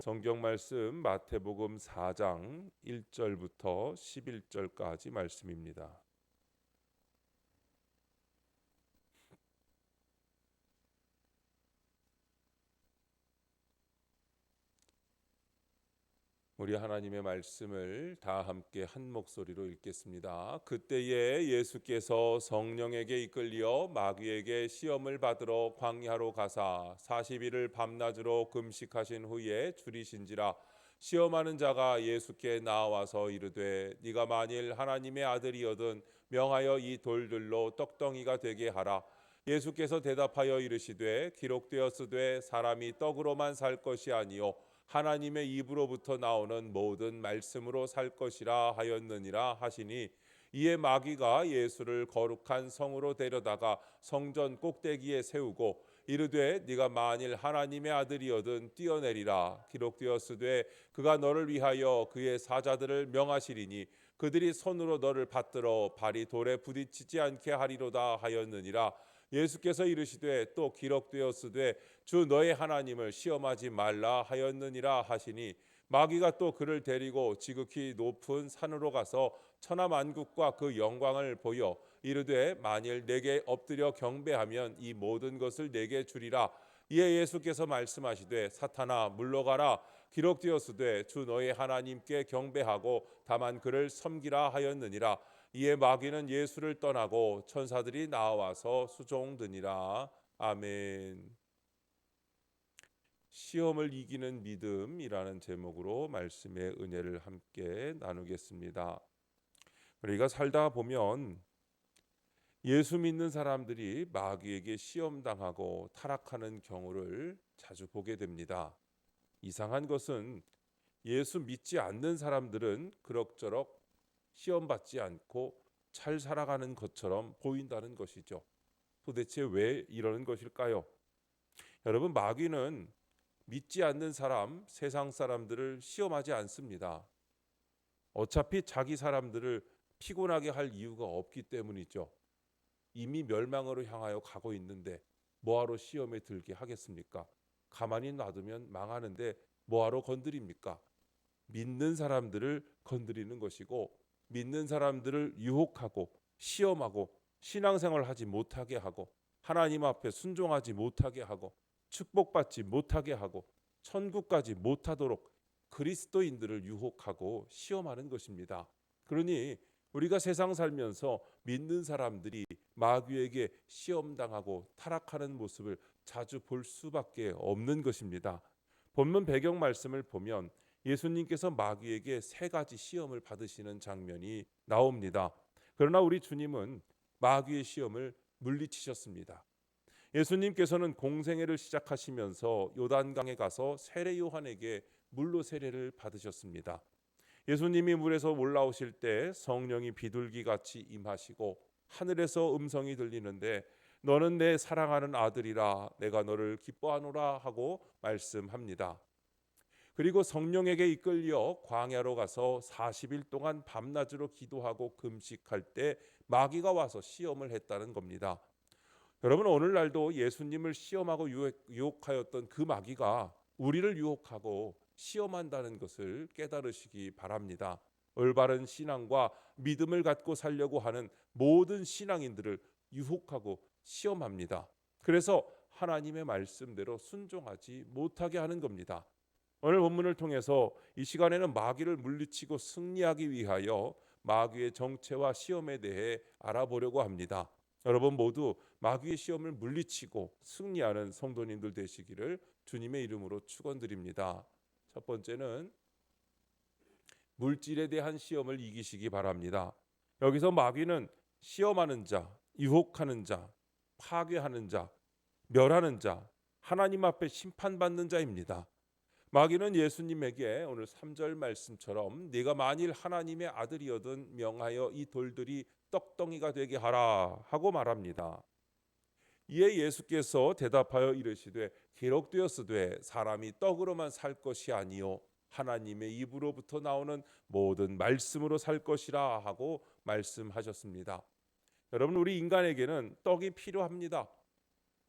성경 말씀 마태복음 4장 1절부터 11절까지 말씀입니다. 우리 하나님의 말씀을 다 함께 한 목소리로 읽겠습니다. 그때에 예수께서 성령에게 이끌려 마귀에게 시험을 받으러 광야로 가사 40일을 밤낮으로 금식하신 후에 줄이신지라. 시험하는 자가 예수께 나와서 이르되 네가 만일 하나님의 아들이거든 명하여 이 돌들로 떡덩이가 되게 하라. 예수께서 대답하여 이르시되 기록되었으되 사람이 떡으로만 살 것이 아니요 하나님의 입으로부터 나오는 모든 말씀으로 살 것이라 하였느니라 하시니, 이에 마귀가 예수를 거룩한 성으로 데려다가 성전 꼭대기에 세우고 이르되 네가 만일 하나님의 아들이거든 뛰어내리라. 기록되었으되 그가 너를 위하여 그의 사자들을 명하시리니 그들이 손으로 너를 받들어 발이 돌에 부딪히지 않게 하리로다 하였느니라. 예수께서 이르시되 또 기록되었으되 주 너의 하나님을 시험하지 말라 하였느니라 하시니, 마귀가 또 그를 데리고 지극히 높은 산으로 가서 천하만국과 그 영광을 보여 이르되 만일 내게 엎드려 경배하면 이 모든 것을 내게 주리라. 이에 예수께서 말씀하시되 사탄아 물러가라. 기록되었으되 주 너의 하나님께 경배하고 다만 그를 섬기라 하였느니라. 이에 마귀는 예수를 떠나고 천사들이 나와서 수종드니라. 아멘. 시험을 이기는 믿음이라는 제목으로 말씀의 은혜를 함께 나누겠습니다. 우리가 살다 보면 예수 믿는 사람들이 마귀에게 시험당하고 타락하는 경우를 자주 보게 됩니다. 이상한 것은 예수 믿지 않는 사람들은 그럭저럭 시험받지 않고 잘 살아가는 것처럼 보인다는 것이죠. 도대체 왜 이러는 것일까요? 여러분, 마귀는 믿지 않는 사람, 세상 사람들을 시험하지 않습니다. 어차피 자기 사람들을 피곤하게 할 이유가 없기 때문이죠. 이미 멸망으로 향하여 가고 있는데 뭐하러 시험에 들게 하겠습니까? 가만히 놔두면 망하는데 뭐하러 건드립니까? 믿는 사람들을 건드리는 것이고, 믿는 사람들을 유혹하고 시험하고 신앙생활 하지 못하게 하고 하나님 앞에 순종하지 못하게 하고 축복받지 못하게 하고 천국까지 못하도록 그리스도인들을 유혹하고 시험하는 것입니다. 그러니 우리가 세상 살면서 믿는 사람들이 마귀에게 시험당하고 타락하는 모습을 자주 볼 수밖에 없는 것입니다. 본문 배경 말씀을 보면 예수님께서 마귀에게 세 가지 시험을 받으시는 장면이 나옵니다. 그러나 우리 주님은 마귀의 시험을 물리치셨습니다. 예수님께서는 공생애를 시작하시면서 요단강에 가서 세례 요한에게 물로 세례를 받으셨습니다. 예수님이 물에서 올라오실 때 성령이 비둘기같이 임하시고 하늘에서 음성이 들리는데 너는 내 사랑하는 아들이라 내가 너를 기뻐하노라 하고 말씀합니다. 그리고 성령에게 이끌려 광야로 가서 40일 동안 밤낮으로 기도하고 금식할 때 마귀가 와서 시험을 했다는 겁니다. 여러분, 오늘날도 예수님을 시험하고 유혹하였던 그 마귀가 우리를 유혹하고 시험한다는 것을 깨달으시기 바랍니다. 올바른 신앙과 믿음을 갖고 살려고 하는 모든 신앙인들을 유혹하고 시험합니다. 그래서 하나님의 말씀대로 순종하지 못하게 하는 겁니다. 오늘 본문을 통해서 이 시간에는 마귀를 물리치고 승리하기 위하여 마귀의 정체와 시험에 대해 알아보려고 합니다. 여러분 모두 마귀의 시험을 물리치고 승리하는 성도님들 되시기를 주님의 이름으로 축원드립니다. 첫 번째는 물질에 대한 시험을 이기시기 바랍니다. 여기서 마귀는 시험하는 자, 유혹하는 자, 파괴하는 자, 멸하는 자, 하나님 앞에 심판받는 자입니다. 마귀는 예수님에게 오늘 3절 말씀처럼 네가 만일 하나님의 아들이거든 명하여 이 돌들이 떡덩이가 되게 하라 하고 말합니다. 이에 예수께서 대답하여 이르시되 기록되었으되 사람이 떡으로만 살 것이 아니요 하나님의 입으로부터 나오는 모든 말씀으로 살 것이라 하고 말씀하셨습니다. 여러분, 우리 인간에게는 떡이 필요합니다.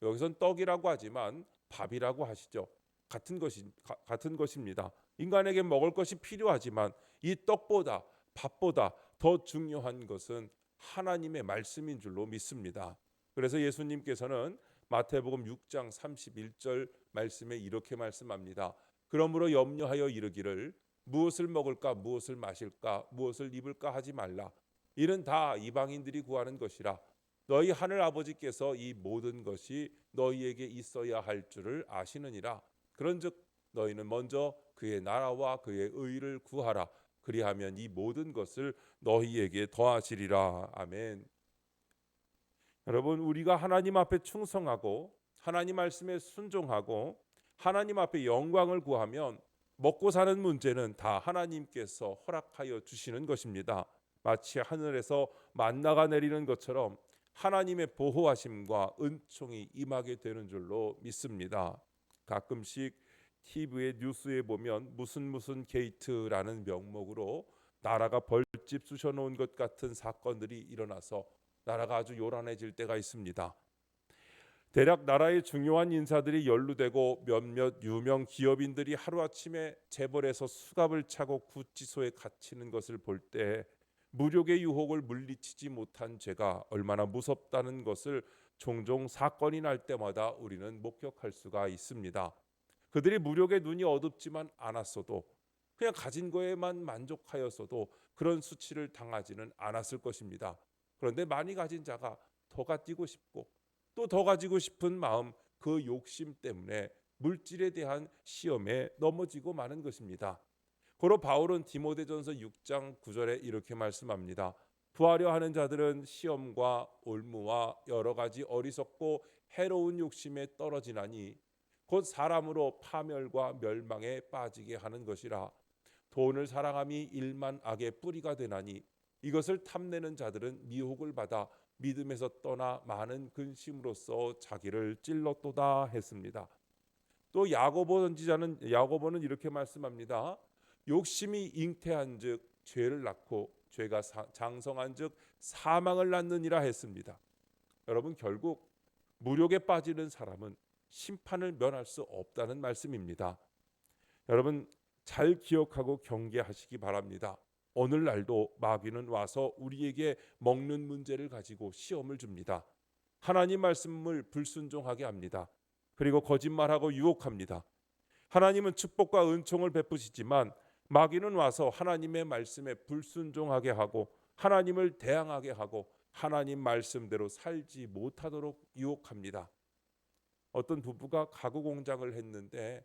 여기선 떡이라고 하지만 밥이라고 하시죠. 같은 것입니다. 인간에게 먹을 것이 필요하지만 이 떡보다 밥보다 더 중요한 것은 하나님의 말씀인 줄로 믿습니다. 그래서 예수님께서는 마태복음 6장 31절 말씀에 이렇게 말씀합니다. 그러므로 염려하여 이르기를 무엇을 먹을까 무엇을 마실까 무엇을 입을까 하지 말라. 이는 다 이방인들이 구하는 것이라. 너희 하늘 아버지께서 이 모든 것이 너희에게 있어야 할 줄을 아시느니라. 그런즉 너희는 먼저 그의 나라와 그의 의를 구하라. 그리하면 이 모든 것을 너희에게 더하시리라. 아멘. 여러분, 우리가 하나님 앞에 충성하고 하나님 말씀에 순종하고 하나님 앞에 영광을 구하면 먹고 사는 문제는 다 하나님께서 허락하여 주시는 것입니다. 마치 하늘에서 만나가 내리는 것처럼 하나님의 보호하심과 은총이 임하게 되는 줄로 믿습니다. 가끔씩 TV의 뉴스에 보면 무슨 게이트라는 명목으로 나라가 벌집 쑤셔놓은 것 같은 사건들이 일어나서 나라가 아주 요란해질 때가 있습니다. 대략 나라의 중요한 인사들이 연루되고 몇몇 유명 기업인들이 하루아침에 재벌에서 수갑을 차고 구치소에 갇히는 것을 볼 때 무력의 유혹을 물리치지 못한 죄가 얼마나 무섭다는 것을 종종 사건이 날 때마다 우리는 목격할 수가 있습니다. 그들이 무력의 눈이 어둡지만 않았어도 그냥 가진 거에만 만족하였어도 그런 수치를 당하지는 않았을 것입니다. 그런데 많이 가진 자가 더 가지고 싶고 또 더 가지고 싶은 마음, 그 욕심 때문에 물질에 대한 시험에 넘어지고 마는 것입니다. 고로 바울은 디모데전서 6장 9절에 이렇게 말씀합니다. 부하려 하는 자들은 시험과 올무와 여러 가지 어리석고 해로운 욕심에 떨어지나니 곧 사람으로 파멸과 멸망에 빠지게 하는 것이라. 돈을 사랑함이 일만 악의 뿌리가 되나니 이것을 탐내는 자들은 미혹을 받아 믿음에서 떠나 많은 근심으로써 자기를 찔렀도다 했습니다. 또 야고보 선지자는 야고보는 이렇게 말씀합니다. 욕심이 잉태한즉 죄를 낳고 죄가 장성한즉 사망을 낳느니라 했습니다. 여러분, 결국 무력에 빠지는 사람은 심판을 면할 수 없다는 말씀입니다. 여러분, 잘 기억하고 경계하시기 바랍니다. 오늘날도 마귀는 와서 우리에게 먹는 문제를 가지고 시험을 줍니다. 하나님 말씀을 불순종하게 합니다. 그리고 거짓말하고 유혹합니다. 하나님은 축복과 은총을 베푸시지만 마귀는 와서 하나님의 말씀에 불순종하게 하고 하나님을 대항하게 하고 하나님 말씀대로 살지 못하도록 유혹합니다. 어떤 부부가 가구 공장을 했는데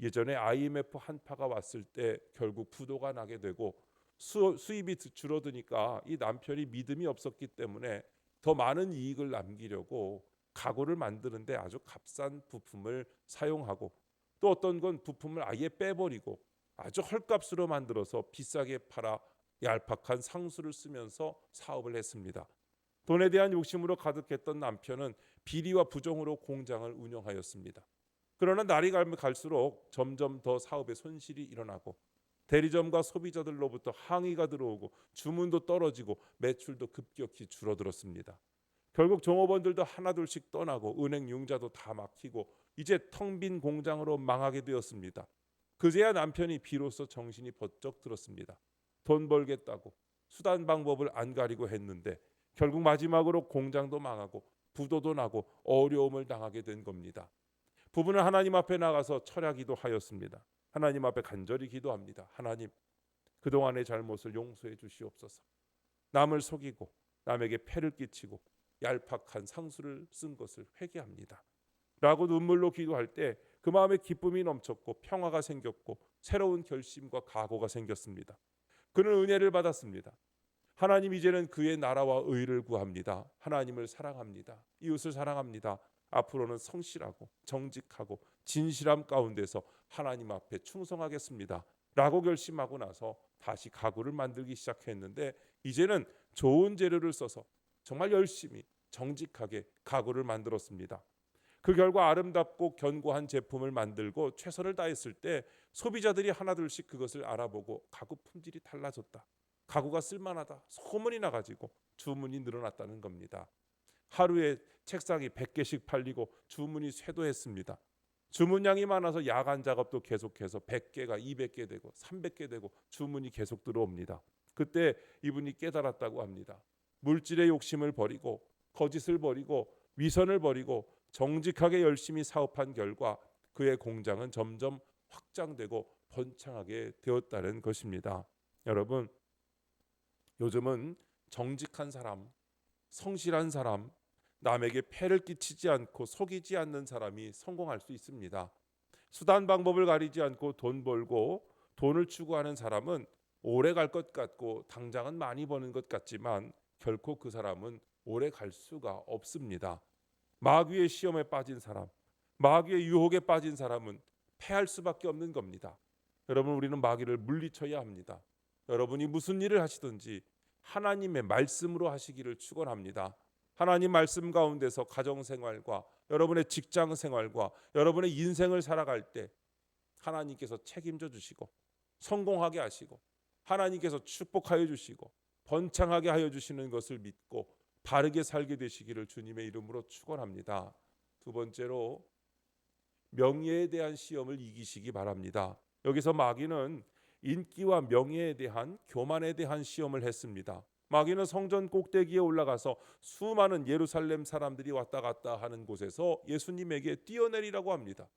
예전에 IMF 한파가 왔을 때 결국 부도가 나게 되고 수입이 줄어드니까 이 남편이 믿음이 없었기 때문에 더 많은 이익을 남기려고 가구를 만드는데 아주 값싼 부품을 사용하고 또 어떤 건 부품을 아예 빼버리고 아주 헐값으로 만들어서 비싸게 팔아 얄팍한 상수를 쓰면서 사업을 했습니다. 돈에 대한 욕심으로 가득했던 남편은 비리와 부정으로 공장을 운영하였습니다. 그러나 날이 갈수록 점점 더 사업에 손실이 일어나고 대리점과 소비자들로부터 항의가 들어오고 주문도 떨어지고 매출도 급격히 줄어들었습니다. 결국 종업원들도 하나둘씩 떠나고 은행 융자도 다 막히고 이제 텅 빈 공장으로 망하게 되었습니다. 그제야 남편이 비로소 정신이 번쩍 들었습니다. 돈 벌겠다고 수단 방법을 안 가리고 했는데 결국 마지막으로 공장도 망하고 부도도 나고 어려움을 당하게 된 겁니다. 부부는 하나님 앞에 나가서 철야기도 하였습니다. 하나님 앞에 간절히 기도합니다. 하나님, 그동안의 잘못을 용서해 주시옵소서. 남을 속이고 남에게 폐를 끼치고 얄팍한 상수를 쓴 것을 회개합니다. 라고 눈물로 기도할 때 그 마음에 기쁨이 넘쳤고 평화가 생겼고 새로운 결심과 각오가 생겼습니다. 그는 은혜를 받았습니다. 하나님, 이제는 그의 나라와 의를 구합니다. 하나님을 사랑합니다. 이웃을 사랑합니다. 앞으로는 성실하고 정직하고 진실함 가운데서 하나님 앞에 충성하겠습니다. 라고 결심하고 나서 다시 가구를 만들기 시작했는데 이제는 좋은 재료를 써서 정말 열심히 정직하게 가구를 만들었습니다. 그 결과 아름답고 견고한 제품을 만들고 최선을 다했을 때 소비자들이 하나둘씩 그것을 알아보고 가구 품질이 달라졌다, 가구가 쓸만하다 소문이 나가지고 주문이 늘어났다는 겁니다. 하루에 책상이 100개씩 팔리고 주문이 쇄도했습니다. 주문량이 많아서 야간 작업도 계속해서 100개가 200개 되고 300개 되고 주문이 계속 들어옵니다. 그때 이분이 깨달았다고 합니다. 물질의 욕심을 버리고 거짓을 버리고 위선을 버리고 정직하게 열심히 사업한 결과 그의 공장은 점점 확장되고 번창하게 되었다는 것입니다. 여러분, 요즘은 정직한 사람, 성실한 사람, 남에게 폐를 끼치지 않고 속이지 않는 사람이 성공할 수 있습니다. 수단 방법을 가리지 않고 돈 벌고 돈을 추구하는 사람은 오래 갈 것 같고 당장은 많이 버는 것 같지만 결코 그 사람은 오래 갈 수가 없습니다. 마귀의 시험에 빠진 사람, 마귀의 유혹에 빠진 사람은 패할 수밖에 없는 겁니다. 여러분, 우리는 마귀를 물리쳐야 합니다. 여러분이 무슨 일을 하시든지 하나님의 말씀으로 하시기를 축원합니다. 하나님 말씀 가운데서 가정생활과 여러분의 직장생활과 여러분의 인생을 살아갈 때 하나님께서 책임져 주시고 성공하게 하시고 하나님께서 축복하여 주시고 번창하게 하여 주시는 것을 믿고 바르게 살게 되시기를 주님의 이름으로 축원합니다. 두 번째로 명예에 대한 시험을 이기시기 바랍니다. 여기서 마귀는 인기와 명예에 대한 교만에 대한 시험을 했습니다. 마귀는 성전 꼭대기에 올라가서 수많은 예루살렘 사람들이 왔다 갔다 하는 곳에서 예수님에게 뛰어내리라고 합니다.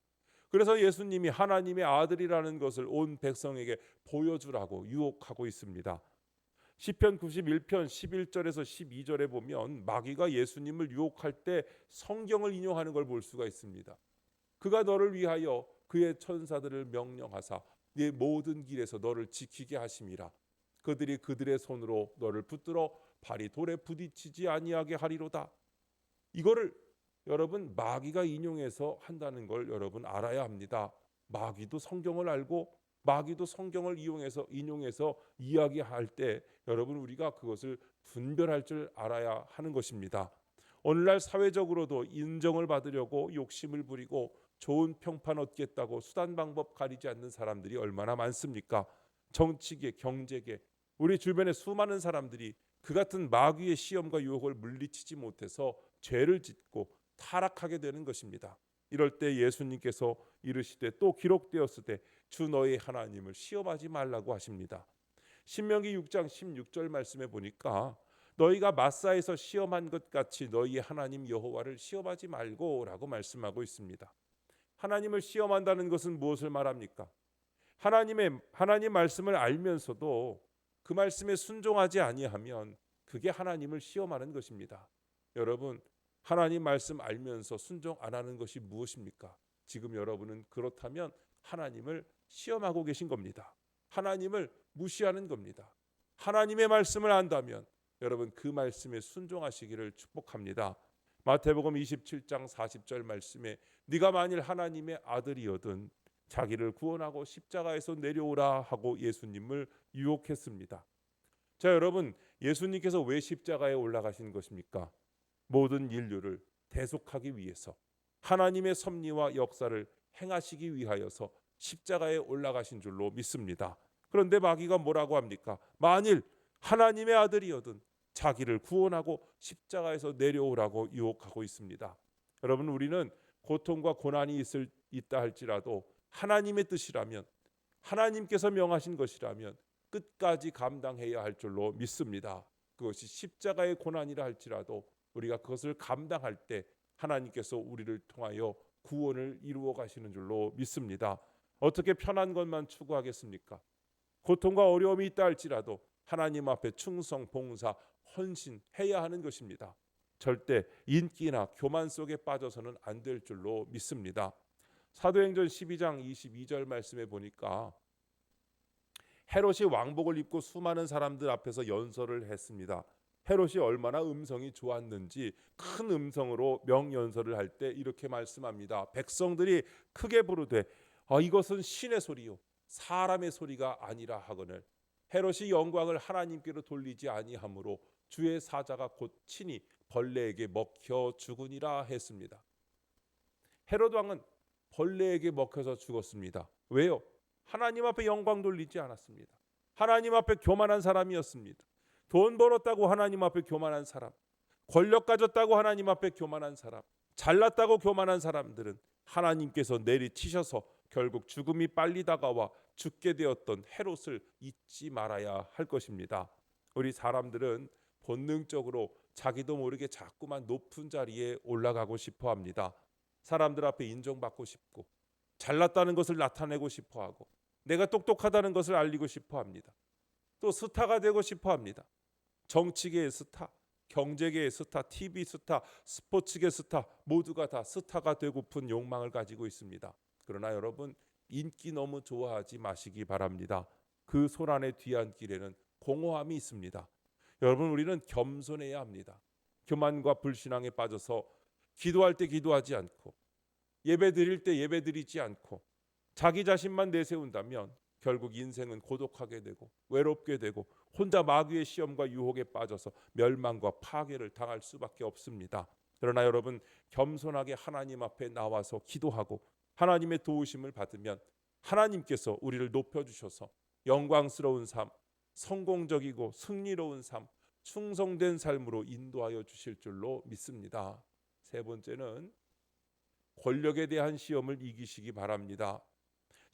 그래서 예수님이 하나님의 아들이라는 것을 온 백성에게 보여주라고 유혹하고 있습니다. 시편 91편 11절에서 12절에 보면 마귀가 예수님을 유혹할 때 성경을 인용하는 걸 볼 수가 있습니다. 그가 너를 위하여 그의 천사들을 명령하사 네 모든 길에서 너를 지키게 하심이라. 그들이 그들의 손으로 너를 붙들어 발이 돌에 부딪히지 아니하게 하리로다. 이거를 여러분 마귀가 인용해서 한다는 걸 여러분 알아야 합니다. 마귀도 성경을 알고 마귀도 성경을 인용해서 이야기할 때 여러분 우리가 그것을 분별할 줄 알아야 하는 것입니다. 오늘날 사회적으로도 인정을 받으려고 욕심을 부리고 좋은 평판 얻겠다고 수단 방법 가리지 않는 사람들이 얼마나 많습니까? 정치계, 경제계, 우리 주변의 수많은 사람들이 그 같은 마귀의 시험과 유혹을 물리치지 못해서 죄를 짓고 타락하게 되는 것입니다. 이럴 때 예수님께서 이르시되 또 기록되었을 때 주 너의 하나님을 시험하지 말라고 하십니다. 신명기 6장 16절 말씀에 보니까 너희가 마사에서 시험한 것 같이 너희의 하나님 여호와를 시험하지 말고라고 말씀하고 있습니다. 하나님을 시험한다는 것은 무엇을 말합니까? 하나님 말씀을 알면서도 그 말씀에 순종하지 아니하면 그게 하나님을 시험하는 것입니다. 여러분, 하나님 말씀 알면서 순종 안 하는 것이 무엇입니까? 지금 여러분은 그렇다면 하나님을 시험하고 계신 겁니다. 하나님을 무시하는 겁니다. 하나님의 말씀을 안다면 여러분 그 말씀에 순종하시기를 축복합니다. 마태복음 27장 40절 말씀에 네가 만일 하나님의 아들이거든 자기를 구원하고 십자가에서 내려오라 하고 예수님을 유혹했습니다. 자, 여러분, 예수님께서 왜 십자가에 올라가신 것입니까? 모든 인류를 대속하기 위해서 하나님의 섭리와 역사를 행하시기 위하여서 십자가에 올라가신 줄로 믿습니다. 그런데 마귀가 뭐라고 합니까? 만일 하나님의 아들이거든 자기를 구원하고 십자가에서 내려오라고 유혹하고 있습니다. 여러분, 우리는 고통과 고난이 있다 할지라도 하나님의 뜻이라면 하나님께서 명하신 것이라면 끝까지 감당해야 할 줄로 믿습니다. 그것이 십자가의 고난이라 할지라도 우리가 그것을 감당할 때 하나님께서 우리를 통하여 구원을 이루어 가시는 줄로 믿습니다. 어떻게 편한 것만 추구하겠습니까? 고통과 어려움이 있다 할지라도 하나님 앞에 충성, 봉사, 헌신해야 하는 것입니다. 절대 인기나 교만 속에 빠져서는 안 될 줄로 믿습니다. 사도행전 12장 22절 말씀에 보니까 헤롯이 왕복을 입고 수많은 사람들 앞에서 연설을 했습니다. 헤롯이 얼마나 음성이 좋았는지 큰 음성으로 명연설을 할 때 이렇게 말씀합니다. 백성들이 크게 부르되 이것은 신의 소리요 사람의 소리가 아니라 하거늘 헤롯이 영광을 하나님께로 돌리지 아니하므로 주의 사자가 곧 친히 벌레에게 먹혀 죽으니라 했습니다. 헤롯 왕은 벌레에게 먹혀서 죽었습니다. 왜요? 하나님 앞에 영광 돌리지 않았습니다. 하나님 앞에 교만한 사람이었습니다. 돈 벌었다고 하나님 앞에 교만한 사람, 권력 가졌다고 하나님 앞에 교만한 사람, 잘났다고 교만한 사람들은 하나님께서 내리치셔서 결국 죽음이 빨리 다가와 죽게 되었던 헤롯을 잊지 말아야 할 것입니다. 우리 사람들은 본능적으로 자기도 모르게 자꾸만 높은 자리에 올라가고 싶어 합니다. 사람들 앞에 인정받고 싶고 잘났다는 것을 나타내고 싶어 하고 내가 똑똑하다는 것을 알리고 싶어 합니다. 또 스타가 되고 싶어 합니다. 정치계의 스타, 경제계의 스타, TV 스타, 스포츠계 스타, 모두가 다 스타가 되고픈 욕망을 가지고 있습니다. 그러나 여러분, 인기 너무 좋아하지 마시기 바랍니다. 그 소란의 뒤안길에는 공허함이 있습니다. 여러분, 우리는 겸손해야 합니다. 교만과 불신앙에 빠져서 기도할 때 기도하지 않고 예배 드릴 때 예배 드리지 않고 자기 자신만 내세운다면 결국 인생은 고독하게 되고 외롭게 되고 혼자 마귀의 시험과 유혹에 빠져서 멸망과 파괴를 당할 수밖에 없습니다. 그러나 여러분, 겸손하게 하나님 앞에 나와서 기도하고 하나님의 도우심을 받으면 하나님께서 우리를 높여주셔서 영광스러운 삶, 성공적이고 승리로운 삶, 충성된 삶으로 인도하여 주실 줄로 믿습니다. 세 번째는 권력에 대한 시험을 이기시기 바랍니다.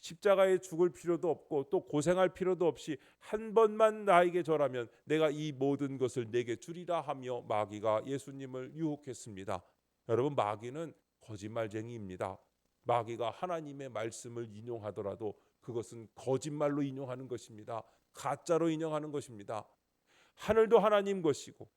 십자가에 죽을 필요도 없고 또 고생할 필요도 없이 한 번만 나에게 절하면 내가 이 모든 것을 내게 주리라 하며 마귀가 예수님을 유혹했습니다. 여러분, 마귀는 거짓말쟁이입니다. 마귀가 하나님의 말씀을 인용하더라도 그것은 거짓말로 인용하는 것입니다. 가짜로 인용하는 것입니다. 하늘도 하나님 것이고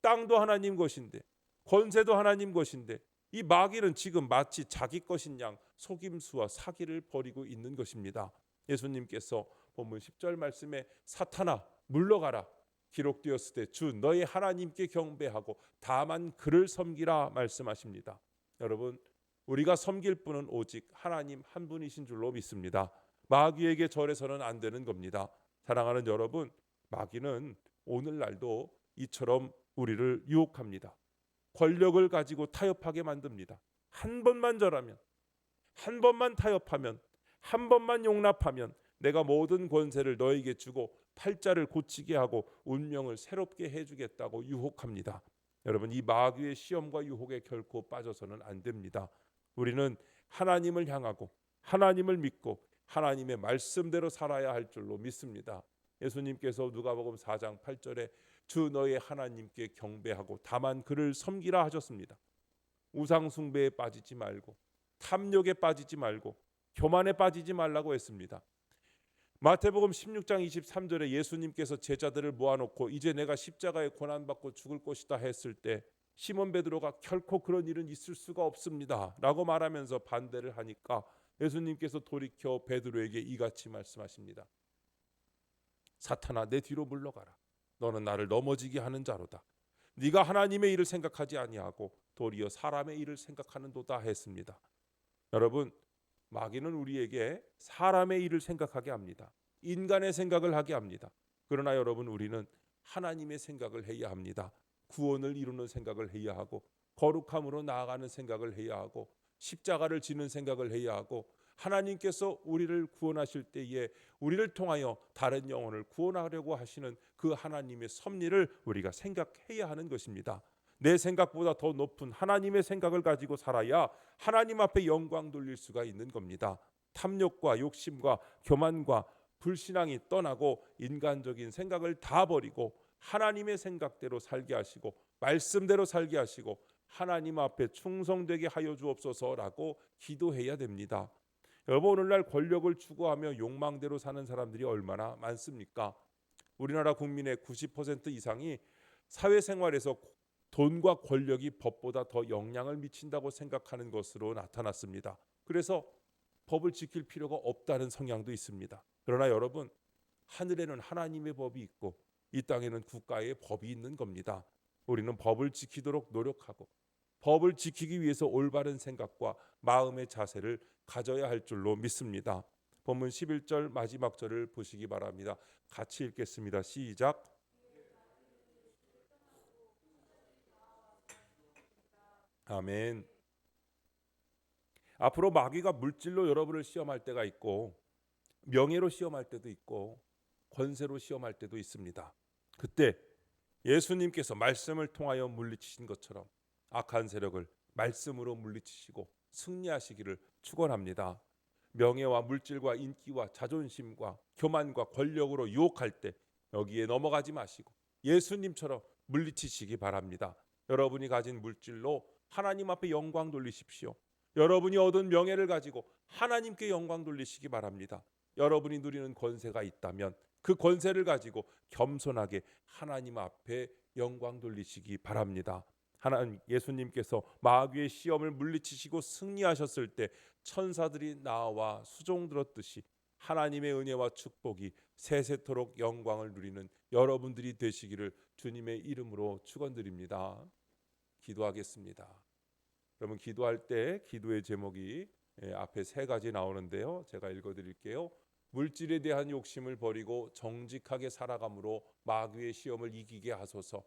땅도 하나님 것인데 권세도 하나님 것인데 이 마귀는 지금 마치 자기 것인 양 속임수와 사기를 벌이고 있는 것입니다. 예수님께서 본문 10절 말씀에 사탄아 물러가라 기록되었을 때 주 너의 하나님께 경배하고 다만 그를 섬기라 말씀하십니다. 여러분, 우리가 섬길 분은 오직 하나님 한 분이신 줄로 믿습니다. 마귀에게 절해서는 안 되는 겁니다. 사랑하는 여러분, 마귀는 오늘날도 이처럼 우리를 유혹합니다. 권력을 가지고 타협하게 만듭니다. 한 번만 절하면, 한 번만 타협하면, 한 번만 용납하면 내가 모든 권세를 너에게 주고 팔자를 고치게 하고 운명을 새롭게 해주겠다고 유혹합니다. 여러분, 이 마귀의 시험과 유혹에 결코 빠져서는 안 됩니다. 우리는 하나님을 향하고 하나님을 믿고 하나님의 말씀대로 살아야 할 줄로 믿습니다. 예수님께서 누가복음 4장 8절에 주 너의 하나님께 경배하고 다만 그를 섬기라 하셨습니다. 우상 숭배에 빠지지 말고 탐욕에 빠지지 말고 교만에 빠지지 말라고 했습니다. 마태복음 16장 23절에 예수님께서 제자들을 모아놓고 이제 내가 십자가에 고난받고 죽을 것이다 했을 때 시몬 베드로가 결코 그런 일은 있을 수가 없습니다 라고 말하면서 반대를 하니까 예수님께서 돌이켜 베드로에게 이같이 말씀하십니다. 사탄아 내 뒤로 물러가라. 너는 나를 넘어지게 하는 자로다. 네가 하나님의 일을 생각하지 아니하고 도리어 사람의 일을 생각하는도다 했습니다. 여러분, 마귀는 우리에게 사람의 일을 생각하게 합니다. 인간의 생각을 하게 합니다. 그러나 여러분, 우리는 하나님의 생각을 해야 합니다. 구원을 이루는 생각을 해야 하고 거룩함으로 나아가는 생각을 해야 하고 십자가를 지는 생각을 해야 하고 하나님께서 우리를 구원하실 때에 우리를 통하여 다른 영혼을 구원하려고 하시는 그 하나님의 섭리를 우리가 생각해야 하는 것입니다. 내 생각보다 더 높은 하나님의 생각을 가지고 살아야 하나님 앞에 영광 돌릴 수가 있는 겁니다. 탐욕과 욕심과 교만과 불신앙이 떠나고 인간적인 생각을 다 버리고 하나님의 생각대로 살게 하시고 말씀대로 살게 하시고 하나님 앞에 충성되게 하여 주옵소서라고 기도해야 됩니다. 여러분, 오늘날 권력을 추구하며 욕망대로 사는 사람들이 얼마나 많습니까? 우리나라 국민의 90% 이상이 사회생활에서 돈과 권력이 법보다 더 영향을 미친다고 생각하는 것으로 나타났습니다. 그래서 법을 지킬 필요가 없다는 성향도 있습니다. 그러나 여러분, 하늘에는 하나님의 법이 있고 이 땅에는 국가의 법이 있는 겁니다. 우리는 법을 지키도록 노력하고 법을 지키기 위해서 올바른 생각과 마음의 자세를 가져야 할 줄로 믿습니다. 본문 11절 마지막 절을 보시기 바랍니다. 같이 읽겠습니다. 시작. 아멘. 앞으로 마귀가 물질로 여러분을 시험할 때가 있고 명예로 시험할 때도 있고 권세로 시험할 때도 있습니다. 그때 예수님께서 말씀을 통하여 물리치신 것처럼 악한 세력을 말씀으로 물리치시고 승리하시기를 축원합니다. 명예와 물질과 인기와 자존심과 교만과 권력으로 유혹할 때 여기에 넘어가지 마시고 예수님처럼 물리치시기 바랍니다. 여러분이 가진 물질로 하나님 앞에 영광 돌리십시오. 여러분이 얻은 명예를 가지고 하나님께 영광 돌리시기 바랍니다. 여러분이 누리는 권세가 있다면 그 권세를 가지고 겸손하게 하나님 앞에 영광 돌리시기 바랍니다. 하나님 예수님께서 마귀의 시험을 물리치시고 승리하셨을 때 천사들이 나와 수종 들었듯이 하나님의 은혜와 축복이 세세토록 영광을 누리는 여러분들이 되시기를 주님의 이름으로 축원드립니다. 기도하겠습니다. 그러면 기도할 때 기도의 제목이 앞에 3가지 나오는데요. 제가 읽어드릴게요. 물질에 대한 욕심을 버리고 정직하게 살아감으로 마귀의 시험을 이기게 하소서.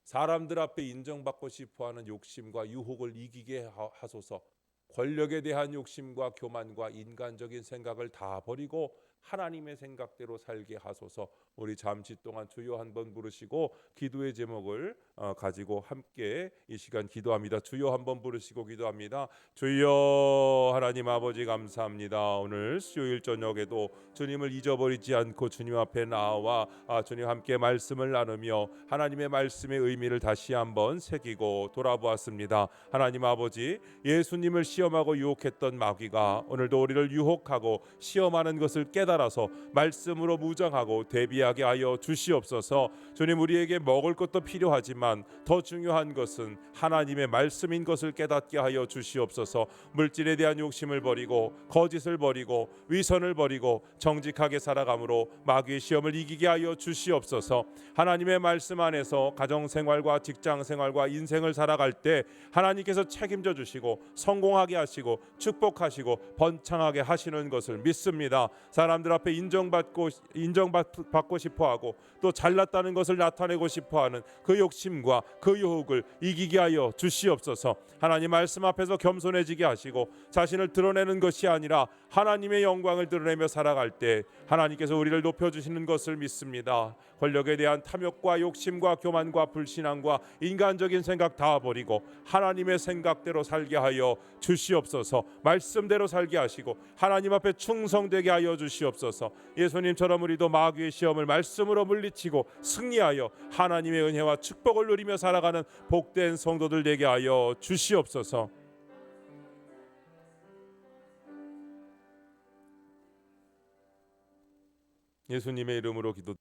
사람들 앞에 인정받고 싶어하는 욕심과 유혹을 이기게 하소서. 권력에 대한 욕심과 교만과 인간적인 생각을 다 버리고 하나님의 생각대로 살게 하소서. 우리 잠시 동안 주여 한번 부르시고 기도의 제목을 가지고 함께 이 시간 기도합니다. 주여 한번 부르시고 기도합니다. 주여 하나님 아버지 감사합니다. 오늘 수요일 저녁에도 주님을 잊어버리지 않고 주님 앞에 나와 주님 함께 말씀을 나누며 하나님의 말씀의 의미를 다시 한번 새기고 돌아보았습니다. 하나님 아버지, 예수님을 시험하고 유혹했던 마귀가 오늘도 우리를 유혹하고 시험하는 것을 깨달아서 말씀으로 무장하고 대비하게 하여 주시옵소서. 주님, 우리에게 먹을 것도 필요하지만 더 중요한 것은 하나님의 말씀인 것을 깨닫게 하여 주시옵소서. 물질에 대한 욕심을 버리고 거짓을 버리고 위선을 버리고 정직하게 살아감으로 마귀의 시험을 이기게 하여 주시옵소서. 하나님의 말씀 안에서 가정생활과 직장생활과 인생을 살아갈 때 하나님께서 책임져 주시고 성공하게 하시고 축복하시고 번창하게 하시는 것을 믿습니다. 사람들 앞에 인정받고 싶어하고 또 잘났다는 것을 나타내고 싶어하는 그 욕심과 그 유혹을 이기게 하여 주시옵소서. 하나님 말씀 앞에서 겸손해지게 하시고 자신을 드러내는 것이 아니라 하나님의 영광을 드러내며 살아갈 때 하나님께서 우리를 높여주시는 것을 믿습니다. 권력에 대한 탐욕과 욕심과 교만과 불신앙과 인간적인 생각 다 버리고 하나님의 생각대로 살게 하여 주시옵소서. 말씀대로 살게 하시고 하나님 앞에 충성되게 하여 주시옵소서. 예수님처럼 우리도 마귀의 시험을 말씀으로 물리치고 승리하여 하나님의 은혜와 축복을 누리며 살아가는 복된 성도들 되게 하여 주시옵소서. 예수님의 이름으로 기도